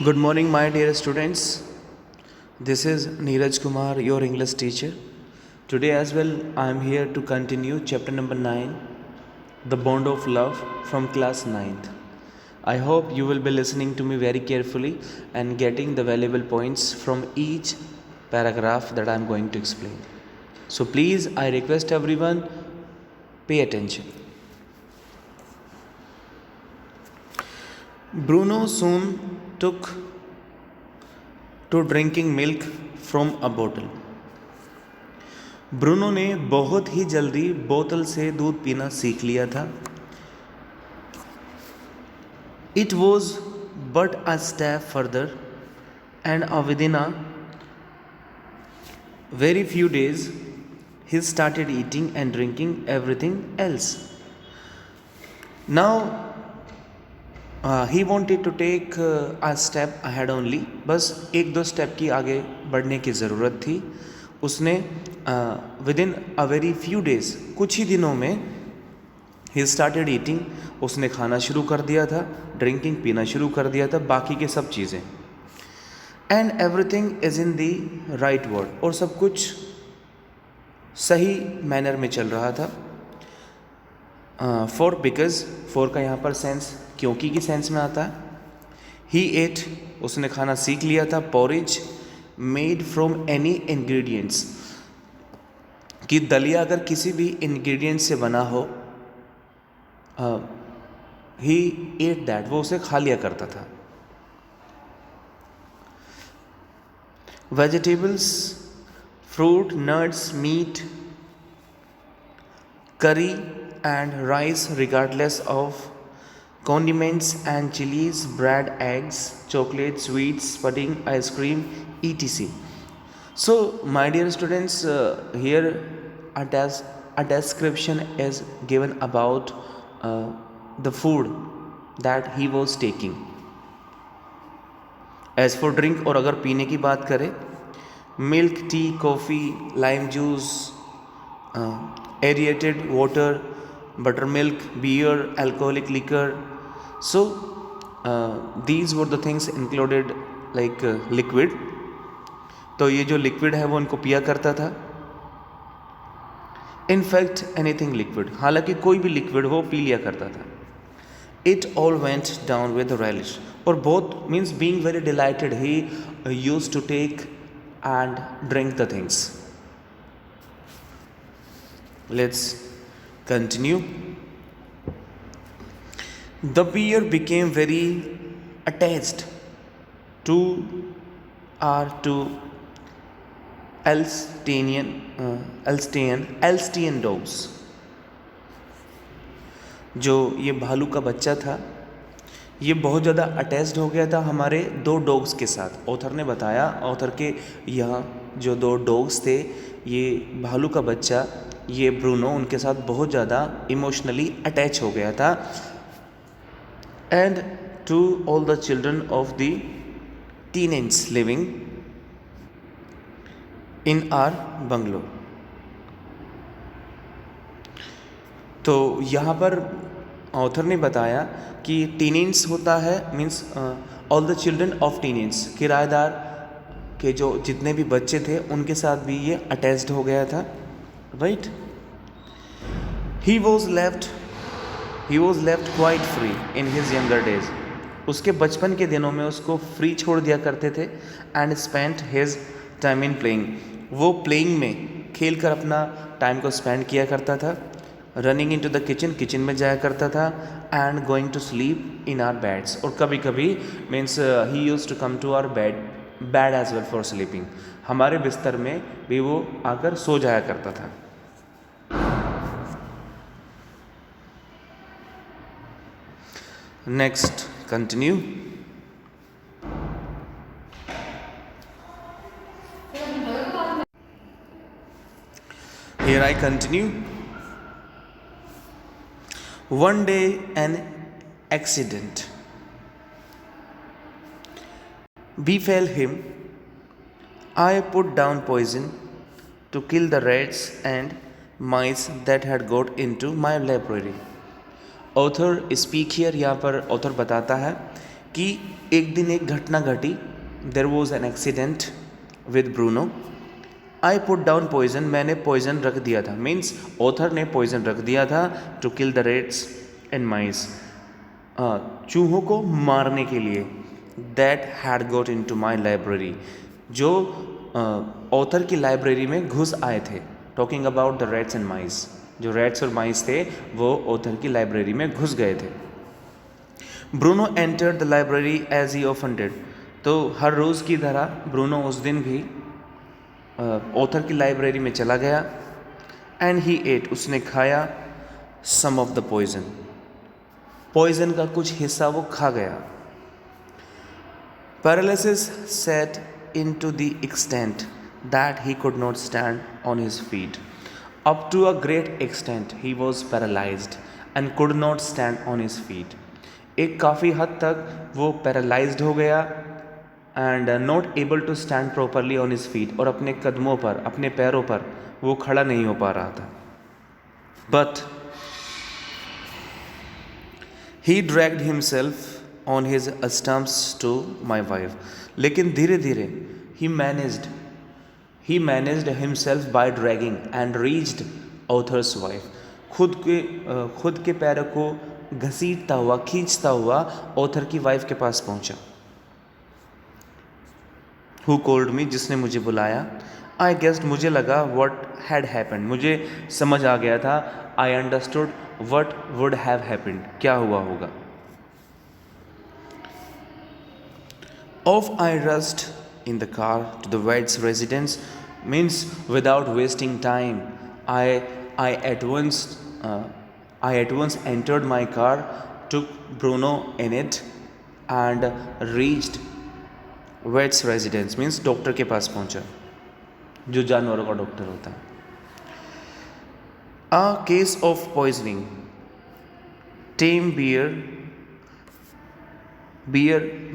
Good morning, my dear students. This is Neeraj Kumar, your English teacher. Today as well, I am here to continue chapter number 9, The Bond of Love from class 9th. I hope you will be listening to me very carefully and getting the valuable points from each paragraph that I am going to explain. So please, I request everyone, pay attention. Bruno soon took to drinking milk from a bottle. Bruno ने बहुत ही जल्दी बोतल से दूध पीना सीख लिया था. It was but a step further, and within a very few days, he started eating and drinking everything else. Now, he wanted to take a step ahead only. बस एक दो स्टेप की आगे बढ़ने की ज़रूरत थी. उसने with in a very few days, कुछ ही दिनों में, ही स्टार्टेड ईटिंग, उसने खाना शुरू कर दिया था, ड्रिंकिंग पीना शुरू कर दिया था, बाकी के सब चीज़ें. And everything is in the right word, और सब कुछ सही मैनर में चल रहा था. फॉर, बिकॉज, फॉर का यहाँ पर सेंस क्योंकि की सेंस में आता है. ही एट, उसने खाना सीख लिया था. Porridge made from any ingredients, कि दलिया अगर किसी भी इंग्रेडिएंट से बना हो, ही एट दैट, वो उसे खा लिया करता था. वेजिटेबल्स, फ्रूट, नट्स, मीट, करी and rice, regardless of condiments and chilies, bread, eggs, chocolate, sweets, pudding, ice cream, etc. So, my dear students, here a description is given about the food that he was taking. As for drink, और अगर पीने की बात करें, milk, tea, coffee, lime juice, aerated water, buttermilk, beer, alcoholic liquor. So these were the things included, like liquid. तो ये जो liquid है वो उनको पिया करता था. इन फैक्ट एनीथिंग लिक्विड, हालांकि कोई भी लिक्विड हो पी लिया करता था. It all went down with relish, और बहुत means being very delighted, he use to take and drink the things. Let's continue. The beer became very attached to Alsatian dogs. जो ये भालू का बच्चा था, ये बहुत ज़्यादा अटैच्ड हो गया था हमारे दो डॉग्स के साथ. ऑथर ने बताया, ऑथर के यहाँ जो दो डॉग्स थे, ये भालू का बच्चा, ये ब्रूनो, उनके साथ बहुत ज़्यादा इमोशनली अटैच हो गया था. And to all the children of the teenagers living in our bungalow. तो यहाँ पर ऑथर ने बताया कि टीनेज होता है, means all the children of teenage, किराएदार के जो जितने भी बच्चे थे उनके साथ भी ये अटैच्ड हो गया था. Right. He was left quite free in his younger days. उसके बचपन के दिनों में उसको फ्री छोड़ दिया करते थे. And spend his time in playing, वो प्लेइंग में, खेल कर अपना टाइम को स्पेंड किया करता था. Running into the kitchen, kitchen में जाया करता था. And going to sleep in our beds, और कभी कभी means he used to come to our bed as well for sleeping. हमारे बिस्तर में भी वो आकर सो जाया करता था. Next, continue. Here I continue. One day an accident befell him. I put down poison to kill the rats and mice that had got into my library. Author speak here, यहाँ पर ऑथर बताता है कि एक दिन एक घटना घटी, there was an accident with Bruno. I put down poison, मैंने पॉइजन रख दिया था, मीन्स ऑथर ने पॉइजन रख दिया था to kill the rats and mice, चूहों को मारने के लिए, that had got into my library, जो ऑथर की लाइब्रेरी में घुस आए थे। Talking about the rats and mice, जो रेट्स और माइस थे वो ऑथर की लाइब्रेरी में घुस गए थे। Bruno entered the library as he often did, तो हर रोज़ की तरह ब्रूनो उस दिन भी ऑथर की लाइब्रेरी में चला गया। एंड ही एट, उसने खाया some of the poison, poison का कुछ हिस्सा वो खा गया। Paralysis set in to the extent that he could not stand on his feet, up to a great extent he was paralysed and could not stand on his feet, एक काफ़ी हद तक वो पैरालाइज्ड हो गया and not able to stand properly on his feet, और अपने कदमों पर, अपने पैरों पर वो खड़ा नहीं हो पा रहा था। But he dragged himself on his stumps to my wife, लेकिन धीरे धीरे he managed himself by dragging and reached author's wife, खुद के पैरों को घसीटता हुआ, खींचता हुआ ऑथर की वाइफ के पास पहुंचा। हु कॉल्ड मी, जिसने मुझे बुलाया। आई गेस्ड, मुझे लगा, व्हाट हैड हैपेंड, मुझे समझ आ गया था। I understood what would have happened, क्या हुआ होगा। Off I rushed in the car to the Wades residence, means without wasting time I at once entered my car, took Bruno in it and reached vet's residence, means doctor के पास पहुंचा, जो जानवरों का doctor होता है। A case of poisoning, tame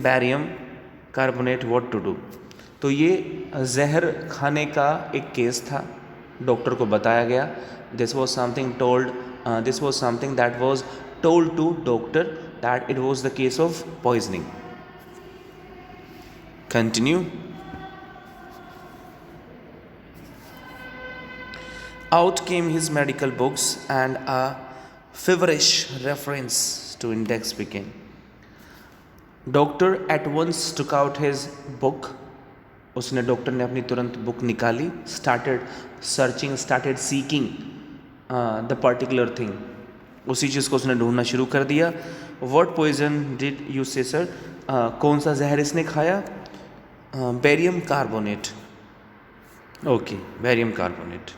barium carbonate, what to do, तो ये जहर खाने का एक केस था, डॉक्टर को बताया गया। This was something that was told to doctor that it was the case of poisoning. Continue. Out came his medical books and a feverish reference to index began. Doctor at once took out his book. उसने, doctor ने अपनी तुरंत book निकाली। started seeking the particular thing, उसी चीज़ को उसने ढूंढना शुरू कर दिया। What poison did you say sir? कौन सा जहर इसने खाया? Barium carbonate. Okay, barium carbonate.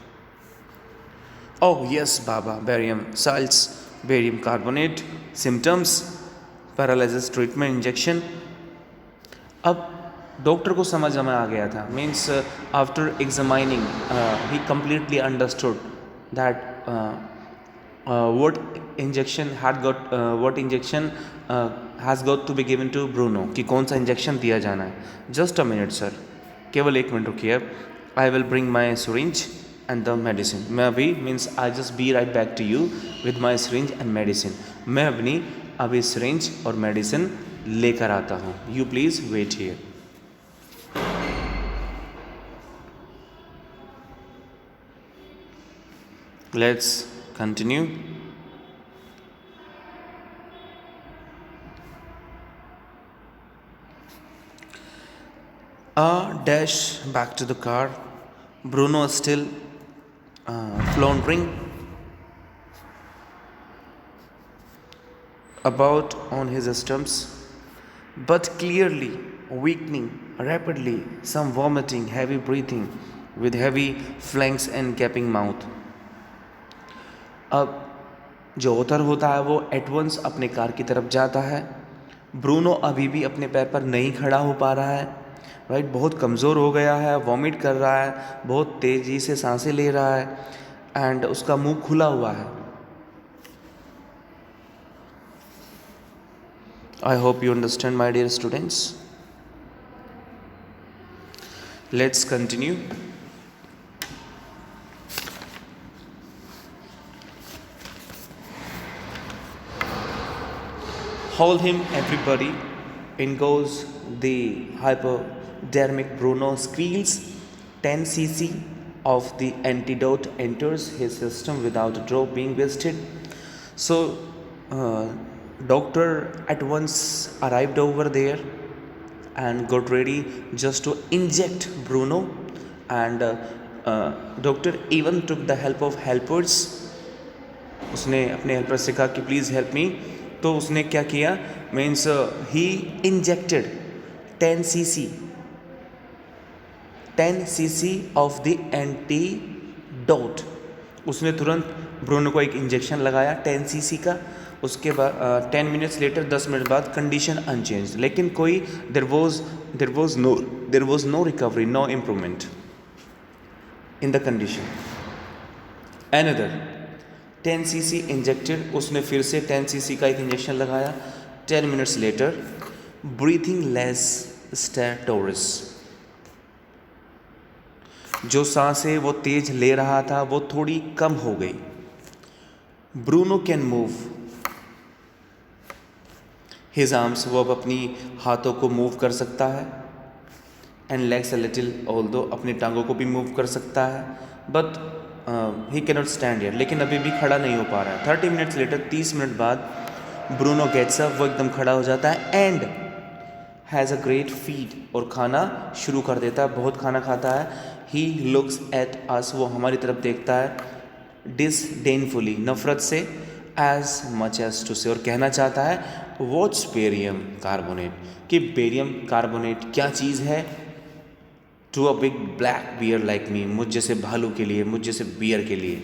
Oh yes Baba, barium salts, barium carbonate. Symptoms: paralysis, treatment, injection. अब डॉक्टर को समझ में आ गया था, means after examining he completely understood that what injection has got to be given to Bruno, कि कौन सा injection दिया जाना है। Just a minute sir, केवल 1 मिनट रुकिए। I will bring my syringe and the medicine. मैं अभी, means I just be right back to you with my syringe and medicine. मैं अपनी अभी syringe और medicine लेकर आता हूँ। You please wait here. Let's continue. A dash back to the car. Bruno is still floundering about on his stumps, but clearly weakening rapidly, some vomiting, heavy breathing with heavy flanks and gaping mouth. अब जो author होता है वो एटवंस अपने car की तरफ जाता है। ब्रूनो अभी भी अपने पैर पर नहीं खड़ा हो पा रहा है, राइट, बहुत कमज़ोर हो गया है, वॉमिट कर रहा है, बहुत तेज़ी से सांसें ले रहा है एंड उसका मुंह खुला हुआ है। I hope you understand, my dear students. Let's continue. Hold him, everybody. In goes the hypodermic. Bruno squeals. 10 cc of the antidote enters his system without a drop being wasted. So, doctor at once arrived over there and got ready just to inject Bruno. And doctor even took the help of helpers. उसने अपने helper से कहा कि please help me. तो उसने क्या किया, means he injected 10 cc of the antidote. उसने तुरंत ब्रूनो को एक इंजेक्शन लगाया 10 cc का. उसके बाद 10 मिनट्स लेटर, 10 मिनट बाद, कंडीशन अनचेंज. लेकिन कोई there was no recovery, no improvement in the condition. Another 10 cc injected. उसने फिर से 10 cc का एक इंजेक्शन लगाया. 10 मिनट्स लेटर, ब्रीथिंग लेस स्टेटोरस. जो सांसें वो तेज ले रहा था वो थोड़ी कम हो गई. Bruno can move his arms. वो अब अपनी हाथों को मूव कर सकता है. And legs a little, although अपनी टांगों को भी मूव कर सकता है. But he cannot stand here. लेकिन अभी भी खड़ा नहीं हो पा रहा है. 30 मिनट्स लेटर, 30 मिनट बाद, ब्रूनो गेट्स अप. वो एकदम खड़ा हो जाता है. And has a great feed. और खाना शुरू कर देता है. बहुत खाना खाता है. He looks at us. वो हमारी तरफ देखता है. डिसडेनफुली, नफरत से. एज मच एज टू से, और कहना चाहता है व्हाट्स बेरियम कार्बोनेट. कि बेरियम कार्बोनेट क्या चीज़ है. To a big black bear like me. मुझ जैसे भालू के लिए, मुझ जैसे बियर के लिए.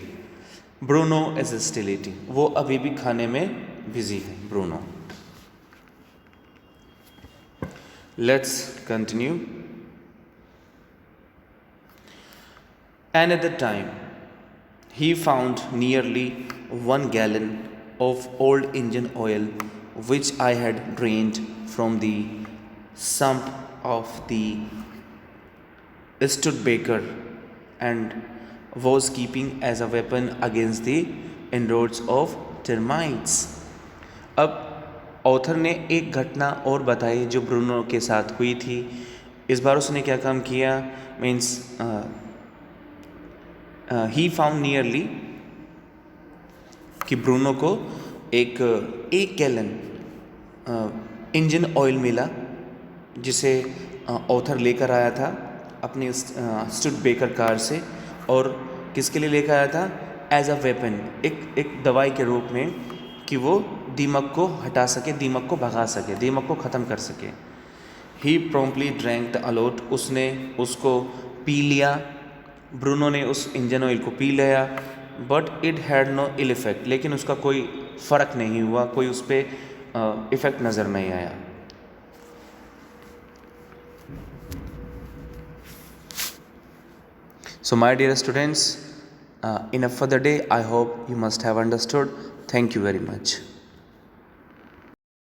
Bruno is still eating. वो अभी भी खाने में बिजी है. Bruno. Let's continue. Another time, he found nearly 1 gallon of old engine oil, which I had drained from the sump of the Studebaker and was keeping as a weapon against the inroads of termites. अब author ने एक घटना और बताई जो Bruno के साथ हुई थी. इस बार उसने क्या काम किया, मीन्स ही फाउंड नियरली कि ब्रूनो को एक गैलन इंजन ऑयल मिला, जिसे ऑथर लेकर आया था अपनी स्टुडबेकर कार से. और किसके लिए लेकर आया था, एज अ वेपन, एक दवाई के रूप में, कि वो दीमक को हटा सके, दीमक को भगा सके, दीमक को ख़त्म कर सके. He promptly drank the lot. उसने उसको पी लिया. ब्रूनो ने उस इंजन ऑयल को पी लिया. But it had no ill effect. लेकिन उसका कोई फ़र्क नहीं हुआ, कोई उस पर इफ़ेक्ट नज़र नहीं आया. So my dear students, enough for the day. I hope you must have understood. Thank you very much.